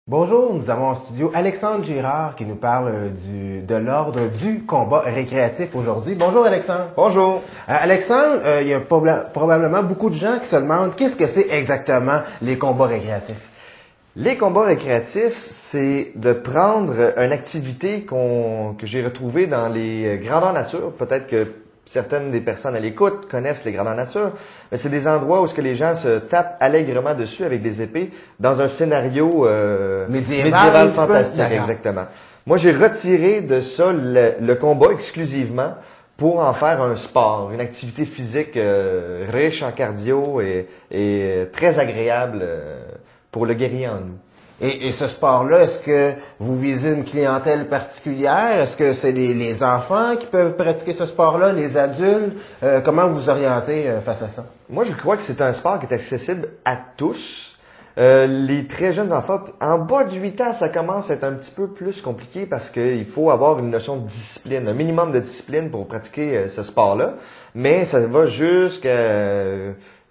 Bonjour, nous avons en studio Alexandre Girard qui nous parle de l'ordre du combat récréatif aujourd'hui. Bonjour Alexandre. Bonjour. Alexandre, il y a probablement beaucoup de gens qui se demandent qu'est-ce que c'est exactement les combats récréatifs. Les combats récréatifs, c'est de prendre une activité que j'ai retrouvée dans les grandeurs nature. Peut-être que certaines des personnes à l'écoute connaissent les grandeurs nature, mais c'est des endroits où ce que les gens se tapent allègrement dessus avec des épées dans un scénario médiéval fantastique. Exactement. Moi, j'ai retiré de ça le combat exclusivement pour en faire un sport, une activité physique riche en cardio et très agréable pour le guerrier en nous. Et ce sport-là, est-ce que vous visez une clientèle particulière? Est-ce que c'est les enfants qui peuvent pratiquer ce sport-là, les adultes? Comment vous orientez face à ça? Moi, je crois que c'est un sport qui est accessible à tous. Les très jeunes enfants, en bas de 8 ans, ça commence à être un petit peu plus compliqué parce qu'il faut avoir une notion de discipline, un minimum de discipline pour pratiquer ce sport-là. Mais ça va jusqu'à...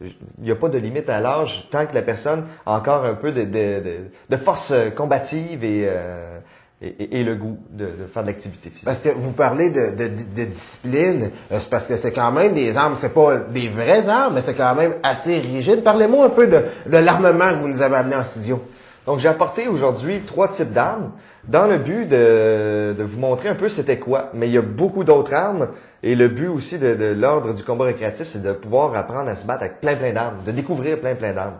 Il n'y a pas de limite à l'âge tant que la personne a encore un peu de force combative et le goût de faire de l'activité physique. Parce que vous parlez de discipline, c'est parce que c'est quand même des armes, c'est pas des vraies armes, mais c'est quand même assez rigide. Parlez-moi un peu de l'armement que vous nous avez amené en studio. Donc, j'ai apporté aujourd'hui 3 types d'armes dans le but de vous montrer un peu c'était quoi. Mais il y a beaucoup d'autres armes et le but aussi de l'ordre du combat récréatif, c'est de pouvoir apprendre à se battre avec plein d'armes, de découvrir plein d'armes.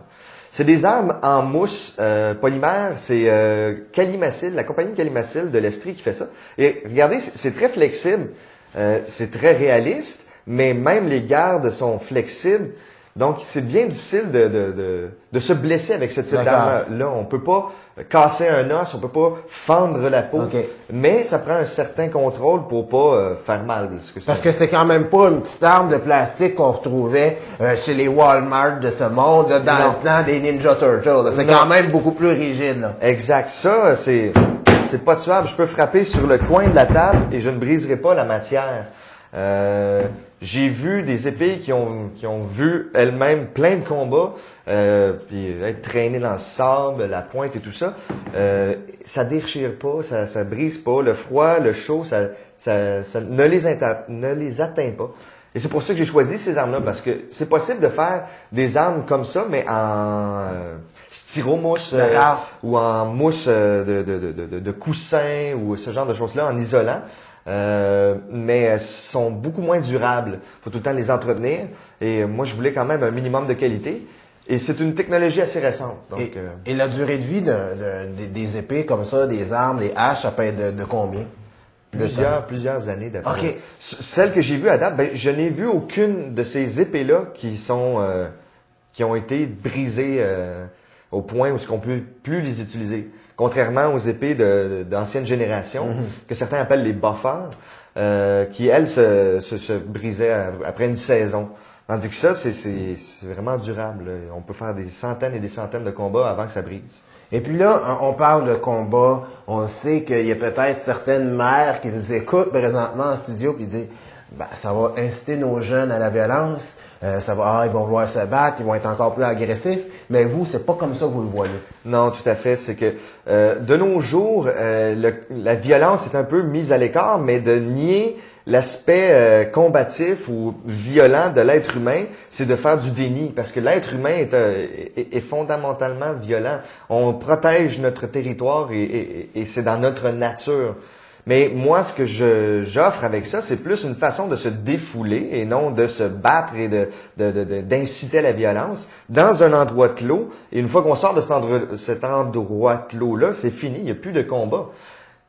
C'est des armes en mousse polymère, c'est Calimacil, la compagnie Calimacil de l'Estrie qui fait ça. Et regardez, c'est très flexible, c'est très réaliste, mais même les gardes sont flexibles. Donc, c'est bien difficile de se blesser avec ce type d'arme-là. On peut pas casser un os, on peut pas fendre la peau, mais ça prend un certain contrôle pour pas faire mal. Parce que c'est quand même pas une petite arme de plastique qu'on retrouvait chez les Walmart de ce monde, là, dans le temps des Ninja Turtles. C'est quand même beaucoup plus rigide. Là. Exact. Ça, c'est pas tuable. Je peux frapper sur le coin de la table et je ne briserai pas la matière. J'ai vu des épées qui ont vu elles-mêmes plein de combats, puis être traînées dans le sable, la pointe et tout ça. Ça déchire pas, ça brise pas. Le froid, le chaud, ça ne les atteint pas. Et c'est pour ça que j'ai choisi ces armes-là, parce que c'est possible de faire des armes comme ça, mais en styromousse ou en mousse de coussin ou ce genre de choses-là, en isolant. Mais elles sont beaucoup moins durables. Il faut tout le temps les entretenir. Et moi, je voulais quand même un minimum de qualité. Et c'est une technologie assez récente. Donc, et la durée de vie des épées comme ça, des armes, des haches, ça peut être de combien? Plusieurs années d'après. Okay. Celles que j'ai vues à date, je n'ai vu aucune de ces épées-là qui ont été brisées au point où on ne peut plus les utiliser. Contrairement aux épées d'ancienne génération, que certains appellent les buffers, qui, elles, se brisaient après une saison. Tandis que ça, c'est vraiment durable. Là. On peut faire des centaines et des centaines de combats avant que ça brise. Et puis là, on parle de combat. On sait qu'il y a peut-être certaines mères qui nous écoutent présentement en studio puis disent ça va inciter nos jeunes à la violence. Ils vont vouloir se battre, ils vont être encore plus agressifs. Mais vous, c'est pas comme ça que vous le voyez. Non, tout à fait. C'est que de nos jours, la violence est un peu mise à l'écart, mais de nier l'aspect combatif ou violent de l'être humain, c'est de faire du déni. Parce que l'être humain est fondamentalement violent. On protège notre territoire et c'est dans notre nature. Mais moi, ce que j'offre avec ça, c'est plus une façon de se défouler et non de se battre et d'inciter à la violence dans un endroit clos. Et une fois qu'on sort de cet endroit clos-là, c'est fini, il n'y a plus de combat.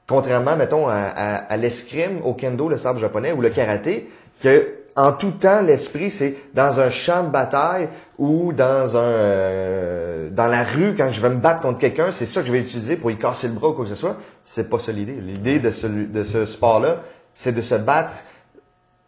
Contrairement, mettons, à l'escrime, au kendo, le sabre japonais, ou le karaté, que en tout temps, l'esprit, c'est dans un champ de bataille ou dans la rue, quand je vais me battre contre quelqu'un, c'est ça que je vais utiliser pour y casser le bras ou quoi que ce soit. C'est pas ça l'idée. L'idée de ce sport-là, c'est de se battre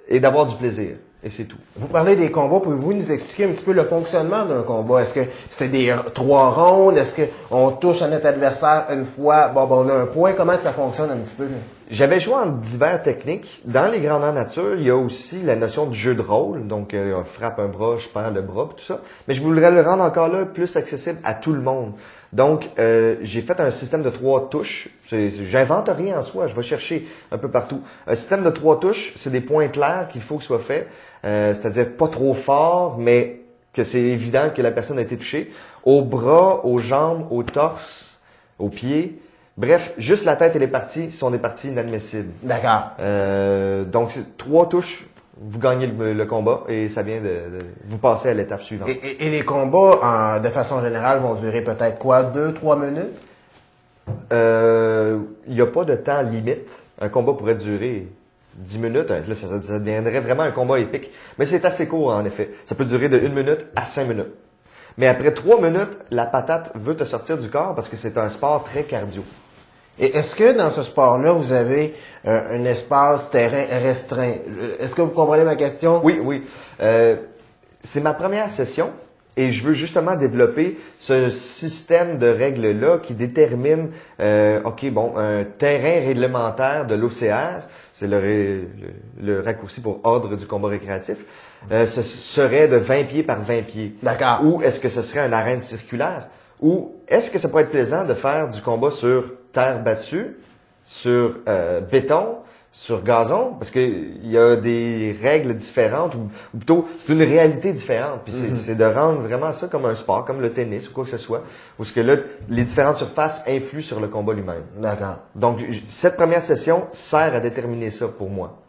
et d'avoir du plaisir. Et c'est tout. Vous parlez des combats. Pouvez-vous nous expliquer un petit peu le fonctionnement d'un combat? Est-ce que c'est des 3 rondes? Est-ce qu'on touche à notre adversaire une fois? On a un point. Comment que ça fonctionne un petit peu? J'avais joué en divers techniques. Dans les grandeurs nature, il y a aussi la notion de jeu de rôle. Donc, on frappe un bras, je perds le bras, tout ça. Mais je voudrais le rendre encore là plus accessible à tout le monde. Donc, j'ai fait un système de 3 touches. J'invente rien en soi, je vais chercher un peu partout. Un système de 3 touches, c'est des points clairs qu'il faut que soit fait, c'est-à-dire pas trop fort, mais que c'est évident que la personne a été touchée. Aux bras, aux jambes, au torse, aux pieds. Bref, juste la tête et les parties sont des parties inadmissibles. D'accord. Donc, c'est 3 touches, vous gagnez le combat et ça vient de vous passer à l'étape suivante. Et les combats, de façon générale, vont durer peut-être quoi? 2-3 minutes? Il n'y a pas de temps limite. Un combat pourrait durer 10 minutes. Là, ça deviendrait vraiment un combat épique. Mais c'est assez court, en effet. Ça peut durer de 1 minute à 5 minutes. Mais après 3 minutes, la patate veut te sortir du corps parce que c'est un sport très cardio. Et est-ce que dans ce sport-là, vous avez un espace terrain restreint? Est-ce que vous comprenez ma question? Oui, oui. C'est ma première session et je veux justement développer ce système de règles-là qui détermine, un terrain réglementaire de l'OCR, c'est le raccourci pour Ordre du combat récréatif, ce serait de 20 pieds par 20 pieds. D'accord. Ou est-ce que ce serait une arène circulaire? Ou est-ce que ça pourrait être plaisant de faire du combat sur terre battue, sur béton, sur gazon? Parce que il y a des règles différentes, ou plutôt, c'est une réalité différente. Puis c'est de rendre vraiment ça comme un sport, comme le tennis ou quoi que ce soit, où ce que là, les différentes surfaces influent sur le combat lui-même. D'accord. Donc, cette première session sert à déterminer ça pour moi.